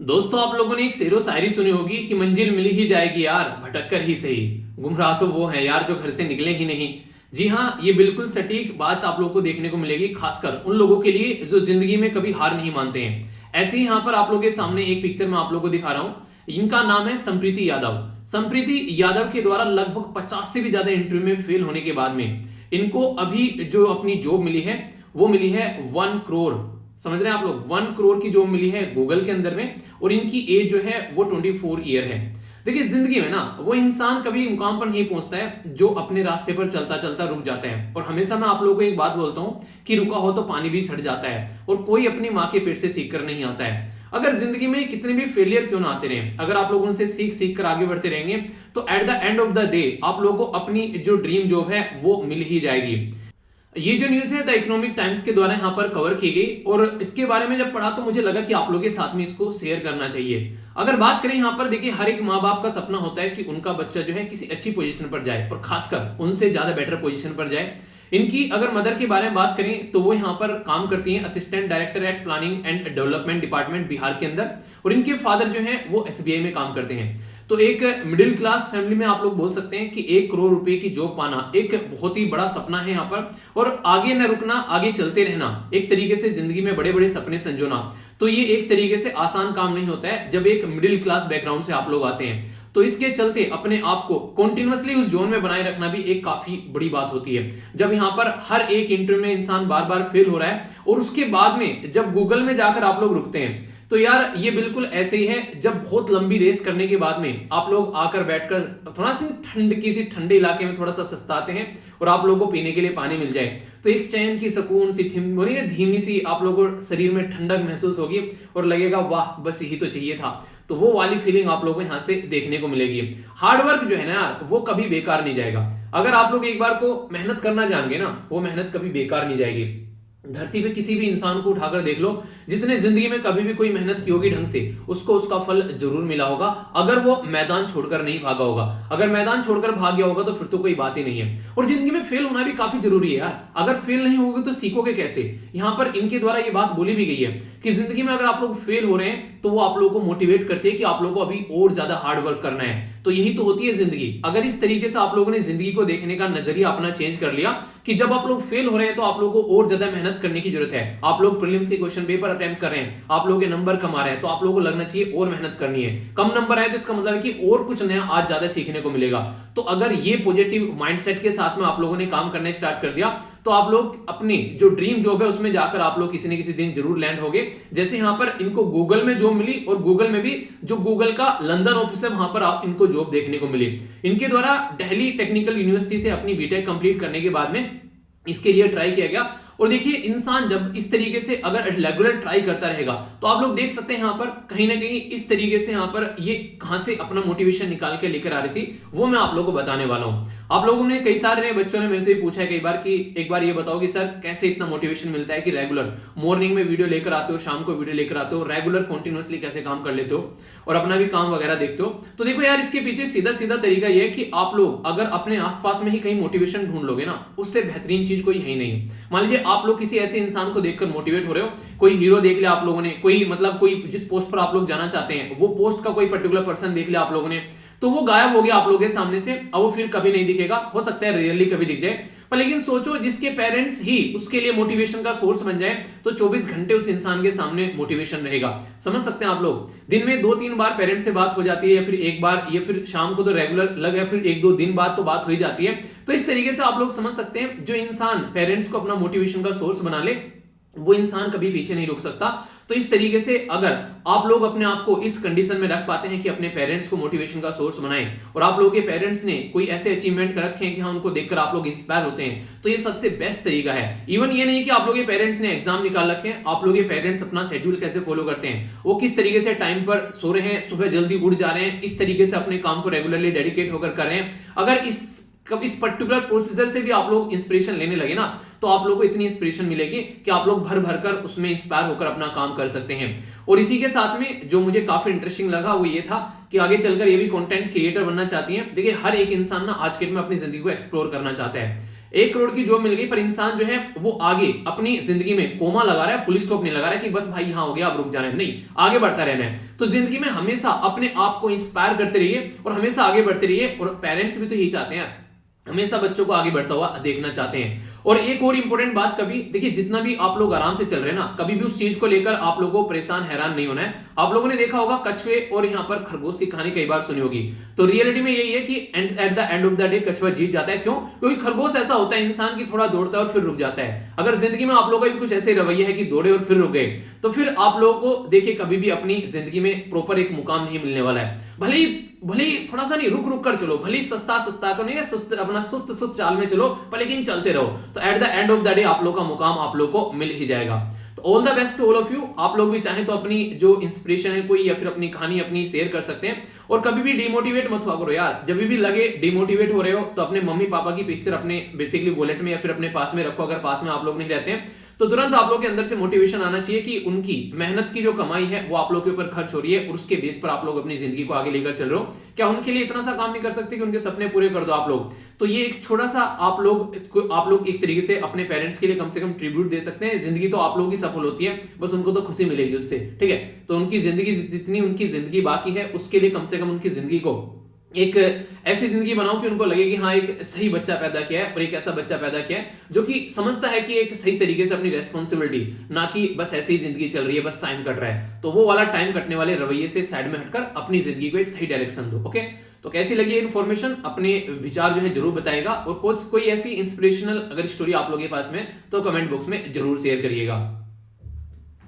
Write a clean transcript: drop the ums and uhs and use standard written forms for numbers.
दोस्तों, आप लोगों ने एक शेरो शायरी सुनी होगी कि मंजिल मिल ही जाएगी यार, भटक कर ही सही। गुमराह तो वो है यार जो घर से निकले ही नहीं। जी हाँ, ये बिल्कुल सटीक बात आप लोगों को देखने को मिलेगी, खासकर उन लोगों के लिए जो जिंदगी में कभी हार नहीं मानते हैं। ऐसे ही यहाँ पर आप लोगों के सामने एक पिक्चर में आप लोगों को दिखा रहा हूँ। इनका नाम है संप्रीति यादव। संप्रीति यादव के द्वारा लगभग 50 से भी ज्यादा इंटरव्यू में फेल होने के बाद में इनको अभी जो अपनी जॉब मिली है वो मिली है 1 करोड़। समझ रहे हैं आप लोग, 1 करोड़ की जॉब मिली है गूगल के अंदर में, और इनकी एज जो है वो 24 ईयर है। देखिए, जिंदगी में ना वो इंसान कभी मुकाम पर नहीं पहुंचता है जो अपने रास्ते पर चलता चलता रुक जाता है। और हमेशा मैं आप लोगों को एक बात बोलता हूं कि रुका हो तो पानी भी सड़ जाता है, और कोई अपनी माँ के पेट से सीख कर नहीं आता है। अगर जिंदगी में कितने भी फेलियर क्यों ना आते रहे, अगर आप लोग उनसे सीख सीख कर आगे बढ़ते रहेंगे तो at the end of the day आप लोगों को अपनी जो ड्रीम जॉब है वो मिल ही जाएगी। ये जो न्यूज है द इकोनॉमिक टाइम्स के द्वारा यहाँ पर कवर की गई, और इसके बारे में जब पढ़ा तो मुझे लगा कि आप लोगों के साथ में इसको शेयर करना चाहिए। अगर बात करें यहाँ पर, देखिए, हर एक माँ बाप का सपना होता है कि उनका बच्चा जो है किसी अच्छी पोजीशन पर जाए, और खासकर उनसे ज्यादा बेटर पोजीशन पर जाए। इनकी अगर मदर के बारे में बात करें तो वो यहाँ पर काम करती हैं assistant director at planning and development department Bihar के अंदर, और इनके फादर जो है वो एसबीआई में काम करते हैं। तो एक मिडिल क्लास फैमिली में आप लोग बोल सकते हैं कि 1 करोड़ रुपए की जॉब पाना एक बहुत ही बड़ा सपना है यहाँ पर, और आगे न रुकना, आगे चलते रहना, एक तरीके से जिंदगी में बड़े बड़े सपने संजोना, तो ये एक तरीके से आसान काम नहीं होता है जब एक मिडिल क्लास बैकग्राउंड से आप लोग आते हैं। तो इसके चलते अपने आप को कॉन्टिन्यूअसली उस जोन में बनाए रखना भी एक काफी बड़ी बात होती है। जब यहाँ पर हर एक इंटरव्यू में इंसान बार बार फेल हो रहा है, और उसके बाद में जब गूगल में जाकर आप लोग रुकते हैं, तो यार ये बिल्कुल ऐसे ही है जब बहुत लंबी रेस करने के बाद में आप लोग आकर बैठकर थोड़ा सी किसी ठंडे इलाके में थोड़ा सा सस्ताते हैं, और आप लोगों को पीने के लिए पानी मिल जाए, तो एक चैन की सुकून सी धीमी सी आप लोगों को शरीर में ठंडक महसूस होगी, और लगेगा वाह बस यही तो चाहिए था। तो वो वाली फीलिंग आप लोगों को यहाँ से देखने को मिलेगी। हार्डवर्क जो है ना यार, वो कभी बेकार नहीं जाएगा। अगर आप लोग एक बार को मेहनत करना जान गए ना, वो मेहनत कभी बेकार नहीं जाएगी। धरती पे किसी भी इंसान को उठाकर देख लो, जिसने जिंदगी में कभी भी कोई मेहनत की होगी ढंग से, उसको उसका फल जरूर मिला होगा, अगर वो मैदान छोड़कर नहीं भागा होगा। अगर मैदान छोड़कर भाग गया होगा तो फिर तो कोई बात ही नहीं है। और जिंदगी में फेल होना भी काफी जरूरी है यार। अगर फेल नहीं होगे तो सीखोगे कैसे? यहाँ पर इनके द्वारा ये बात बोली भी गई है कि जिंदगी में अगर आप लोग फेल हो रहे हैं तो वो आप लोगों को मोटिवेट करती है कि आप लोगों को अभी और ज्यादा हार्ड वर्क करना है। तो यही तो होती है जिंदगी। अगर इस तरीके से आप लोगों ने जिंदगी को देखने का नजरिया अपना चेंज कर लिया कि जब आप लोग फेल हो रहे हैं तो आप लोगों को और ज्यादा मेहनत करने की जरूरत है, आप लोग प्रीलिम्स के क्वेश्चन पेपर अटेम्प्ट कर रहे हैं, आप लोगों के नंबर कम आ रहे हैं, तो आप लोगों को लगना चाहिए और मेहनत करनी है। कम नंबर आए तो इसका मतलब है कि और कुछ नया आज ज्यादा सीखने को मिलेगा। तो अगर ये पॉजिटिव माइंडसेट के साथ में आप लोगों ने काम करना स्टार्ट कर दिया तो आप लोग अपनी जो ड्रीम जॉब है उसमें जाकर आप लोग किसी न किसी दिन जरूर लैंड होगे। जैसे यहाँ पर इनको गूगल में जॉब मिली, और गूगल में भी जो गूगल का लंदन ऑफिस है वहां पर आप इनको जॉब देखने को मिली। इनके द्वारा दिल्ली टेक्निकल यूनिवर्सिटी से अपनी बीटेक कंप्लीट करने के बाद में इसके लिए ट्राई किया गया। और देखिए, इंसान जब इस तरीके से अगर रेगुलर ट्राई करता रहेगा तो आप लोग देख सकते हैं यहाँ पर कहीं ना कहीं इस तरीके से यहाँ पर ये कहां से अपना मोटिवेशन निकाल के लेकर आ रही थी, वो मैं आप लोगों को बताने वाला हूं। आप लोगों ने, कई सारे बच्चों ने मेरे से पूछा है कई बार कि एक बार ये बताओ कि सर कैसे इतना मोटिवेशन मिलता है कि रेगुलर मॉर्निंग में वीडियो लेकर आते हो, शाम को वीडियो लेकर आते हो, रेगुलर कंटिन्यूअसली कैसे काम कर लेते हो और अपना भी काम वगैरह देखते हो। तो देखो यार, इसके पीछे सीधा सीधा तरीका यह है कि आप लोग अगर अपने आसपास में ही कहीं मोटिवेशन ढूंढ लोगे ना, उससे बेहतरीन चीज कोई है ही नहीं। मान लीजिए आप लोग किसी ऐसे इंसान को देखकर मोटिवेट हो रहे हो, कोई हीरो देख लिया आप लोगों ने, कोई मतलब कोई जिस पोस्ट पर आप लोग जाना चाहते हैं वो पोस्ट का कोई पर्टिकुलर पर्सन देख लिया आप लोगों ने, तो वो गायब हो गया आप लोगों के सामने से, अब वो फिर कभी नहीं दिखेगा। हो सकता है रियली कभी दिख जाए, पर लेकिन सोचो जिसके पेरेंट्स ही उसके लिए मोटिवेशन का सोर्स बन जाए तो 24 घंटे उस इंसान के सामने मोटिवेशन रहेगा। समझ सकते हैं आप लोग? दिन में 2-3 बार पेरेंट्स से बात हो जाती है, या फिर एक बार, या फिर शाम को तो रेगुलर लगे, फिर 1-2 दिन बाद तो बात हो ही जाती है। तो इस तरीके से आप लोग समझ सकते हैं, जो इंसान पेरेंट्स को अपना मोटिवेशन का सोर्स बना ले वो इंसान कभी पीछे नहीं रुक सकता। तो इस तरीके से अगर आप लोग अपने आप को इस कंडीशन में रख पाते हैं कि अपने पेरेंट्स को मोटिवेशन का सोर्स बनाएं, और आप लोगों के पेरेंट्स ने कोई ऐसे अचीवमेंट कर रखे हैं कि हाँ उनको देखकर आप लोग इंस्पायर होते हैं, तो ये सबसे बेस्ट तरीका है। इवन ये नहीं कि आप लोगों के पेरेंट्स ने एग्जाम निकाल रखे हैं, आप लोगों के पेरेंट्स अपना शेड्यूल कैसे फॉलो करते हैं, वो किस तरीके से टाइम पर सो रहे हैं, सुबह जल्दी उठ जा रहे हैं, इस तरीके से अपने काम को रेगुलरली डेडिकेट होकर कर रहे हैं। अगर इस पर्टिकुलर प्रोसीजर से भी आप लोग इंस्पिरेशन लेने लगे ना, तो आप लोगों को इतनी इंस्पिरेशन मिलेगी कि आप लोग भर भर कर उसमें इंस्पायर होकर अपना काम कर सकते हैं। और इसी के साथ में जो मुझे काफी इंटरेस्टिंग लगा वो ये था कि आगे चलकर ये भी कंटेंट क्रिएटर बनना चाहती हैं। देखिए, हर एक इंसान ना आज के डेट में अपनी जिंदगी को एक्सप्लोर करना चाहता है। 1 करोड़ की जॉब मिल गई पर इंसान जो है वो आगे अपनी जिंदगी में कोमा लगा रहा है, फुल स्टॉप नहीं लगा रहा है कि बस भाई यहां हो गया अब रुक जाना है, नहीं, आगे बढ़ता रहना है। तो जिंदगी में हमेशा अपने आप को इंस्पायर करते रहिए और हमेशा आगे बढ़ते रहिए। और पेरेंट्स भी तो यही चाहते हैं, हमेशा बच्चों को आगे बढ़ता हुआ देखना चाहते हैं। और एक और इंपॉर्टेंट बात, कभी देखिए जितना भी आप लोग आराम से चल रहे हैं ना, कभी भी उस चीज को लेकर आप लोगों को परेशान हैरान नहीं होना है। आप लोगों ने देखा होगा कछुए और यहाँ पर खरगोश की कहानी कई बार सुनी होगी। तो रियलिटी में यही है कि at the end of the day कछुआ जीत जाता है। क्यों? क्योंकि खरगोश ऐसा होता है इंसान की थोड़ा दौड़ता है और फिर रुक जाता है। अगर जिंदगी में आप लोगों का भी कुछ ऐसे रवैया है कि दौड़े और फिर रुक गए, तो फिर आप लोगों को देखिए कभी भी अपनी जिंदगी में प्रॉपर एक मुकाम नहीं मिलने वाला है। भले ही थोड़ा सा नहीं, रुक रुक कर चलो, भले ही सस्ता को नहीं है, सुस्त अपना सुस्त चाल में चलो, पर लेकिन चलते रहो, तो at the end of the day आप लोग का मुकाम आप लोग को मिल ही जाएगा। तो all the best to all of you. आप लोग भी चाहें तो अपनी जो इंस्पिरेशन है कोई या फिर अपनी कहानी अपनी शेयर कर सकते हैं। और कभी भी डिमोटिवेट मत हुआ करो यार। जब भी लगे डिमोटिवेट हो रहे हो तो अपने मम्मी पापा की पिक्चर अपने बेसिकली वॉलेट में या फिर अपने पास में रखो। अगर पास में आप लोग नहीं रहते हैं तो तुरंत आप लोग के अंदर से मोटिवेशन आना चाहिए कि उनकी मेहनत की जो कमाई है वो आप लोग के ऊपर खर्च हो रही है और उसके बेस पर आप लोग अपनी जिंदगी को आगे लेकर चल रहे हो। क्या उनके लिए इतना सा काम नहीं कर सकते कि उनके सपने पूरे कर दो आप लोग? तो ये एक छोटा सा आप लोग एक तरीके से अपने पेरेंट्स के लिए कम से कम ट्रिब्यूट दे सकते हैं। जिंदगी तो आप लोगों की सफल होती है, बस उनको तो खुशी मिलेगी उससे, ठीक है? तो उनकी जिंदगी जितनी उनकी जिंदगी बाकी है उसके लिए कम से कम उनकी जिंदगी को एक ऐसी जिंदगी बनाओ कि उनको लगे कि हाँ एक सही बच्चा पैदा किया है और एक ऐसा बच्चा पैदा किया है जो कि समझता है कि एक सही तरीके से अपनी रेस्पॉन्सिबिलिटी, ना कि बस ऐसे ही जिंदगी चल रही है, बस टाइम कट रहा है। तो वो वाला टाइम कटने वाले रवैये से साइड में हटकर अपनी जिंदगी को एक सही डायरेक्शन दो। ओके, तो कैसी लगी इन्फॉर्मेशन? अपने विचार जो है जरूर बताएगा। और कोई ऐसी इंस्पिरेशनल अगर स्टोरी आप लोगों के पास में तो कमेंट बॉक्स में जरूर शेयर करिएगा।